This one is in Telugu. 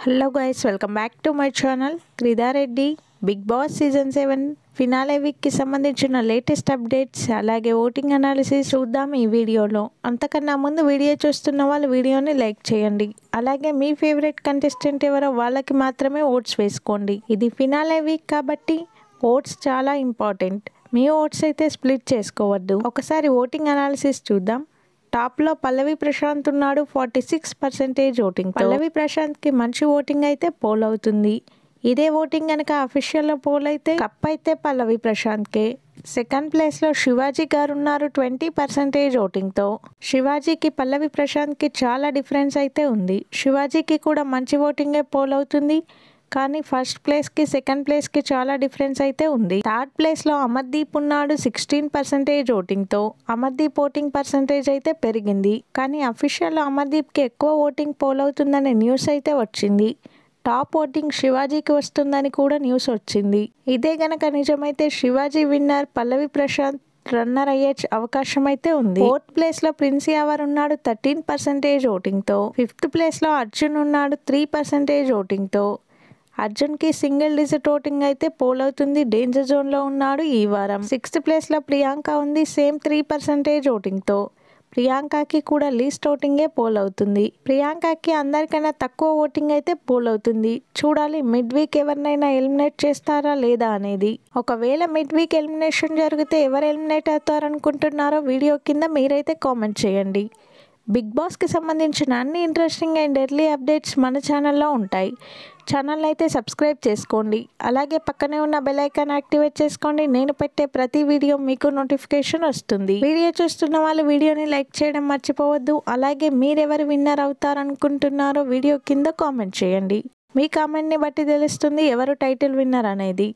Hello guys, welcome back to my channel క్రిదారెడ్డి. బిగ్ బాస్ సీజన్ 7 ఫినాలే వీక్కి సంబంధించిన లేటెస్ట్ అప్డేట్స్ అలాగే ఓటింగ్ అనాలిసిస్ చూద్దాం ఈ వీడియోలో. అంతకన్నా ముందు వీడియో చూస్తున్న వాళ్ళు వీడియోని లైక్ చేయండి. అలాగే మీ ఫేవరెట్ కంటెస్టెంట్ ఎవరో వాళ్ళకి మాత్రమే ఓట్స్ వేసుకోండి. ఇది ఫినాలే వీక్ కాబట్టి ఓట్స్ చాలా ఇంపార్టెంట్. మీ ఓట్స్ అయితే స్ప్లిట్ చేసుకోవద్దు. ఒకసారి ఓటింగ్ అనాలిసిస్ చూద్దాం. టాప్లో పల్లవి ప్రశాంత్ ఉన్నాడు 46% ఓటింగ్. పల్లవి ప్రశాంత్కి మంచి ఓటింగ్ అయితే పోల్ అవుతుంది. ఇదే ఓటింగ్ కనుక అఫీషియల్లో పోల్ అయితే కప్ అయితే పల్లవి ప్రశాంత్కే. సెకండ్ ప్లేస్లో శివాజీ గారు ఉన్నారు 20% ఓటింగ్తో. శివాజీకి పల్లవి ప్రశాంత్కి చాలా డిఫరెన్స్ అయితే ఉంది. శివాజీకి కూడా మంచి ఓటింగే పోల్ అవుతుంది, కానీ ఫస్ట్ ప్లేస్కి సెకండ్ ప్లేస్కి చాలా డిఫరెన్స్ అయితే ఉంది. థర్డ్ ప్లేస్లో అమర్దీప్ ఉన్నాడు 16% ఓటింగ్తో. అమర్దీప్ ఓటింగ్ పర్సంటేజ్ అయితే పెరిగింది, కానీ అఫీషియల్లో అమర్దీప్కి ఎక్కువ ఓటింగ్ పోల్ అవుతుందనే న్యూస్ అయితే వచ్చింది. టాప్ ఓటింగ్ శివాజీకి వస్తుందని కూడా న్యూస్ వచ్చింది. ఇదే గనక నిజమైతే శివాజీ విన్నర్, పల్లవి ప్రశాంత్ రన్నర్ అయ్యే అవకాశం అయితే ఉంది. ఫోర్త్ ప్లేస్లో ప్రిన్స్ యావర్ ఉన్నాడు 13% ఓటింగ్తో. ఫిఫ్త్ ప్లేస్లో అర్జున్ ఉన్నాడు 3% ఓటింగ్తో. అర్జున్కి సింగిల్ డిజిట్ ఓటింగ్ అయితే పోల్ అవుతుంది. డేంజర్ జోన్లో ఉన్నాడు ఈ వారం. సిక్స్త్ ప్లేస్లో ప్రియాంక ఉంది సేమ్ 3% ఓటింగ్తో. ప్రియాంకకి కూడా లీస్ట్ ఓటింగే పోల్ అవుతుంది. ప్రియాంకకి అందరికన్నా తక్కువ ఓటింగ్ అయితే పోల్ అవుతుంది. చూడాలి మిడ్ వీక్ ఎవరినైనా ఎలిమినేట్ చేస్తారా లేదా అనేది. ఒకవేళ మిడ్ వీక్ ఎలిమినేషన్ జరిగితే ఎవరు ఎలిమినేట్ అవుతారనుకుంటున్నారో వీడియో కింద మీరైతే కామెంట్ చేయండి. బిగ్ బాస్కి సంబంధించిన అన్ని ఇంట్రెస్టింగ్ అండ్ ఎర్లీ అప్డేట్స్ మన ఛానల్లో ఉంటాయి. ఛానల్ అయితే సబ్స్క్రైబ్ చేసుకోండి. అలాగే పక్కనే ఉన్న బెల్ ఐకాన్ యాక్టివేట్ చేసుకోండి. నేను పెట్టే ప్రతి వీడియో మీకు నోటిఫికేషన్ వస్తుంది. వీడియో చూస్తున్న వాళ్ళు వీడియోని లైక్ చేయడం మర్చిపోవద్దు. అలాగే మీరెవరు విన్నర్ అవుతారనుకుంటున్నారో వీడియో కింద కామెంట్ చేయండి. మీ కామెంట్ని బట్టి తెలుస్తుంది ఎవరు టైటిల్ విన్నర్ అనేది.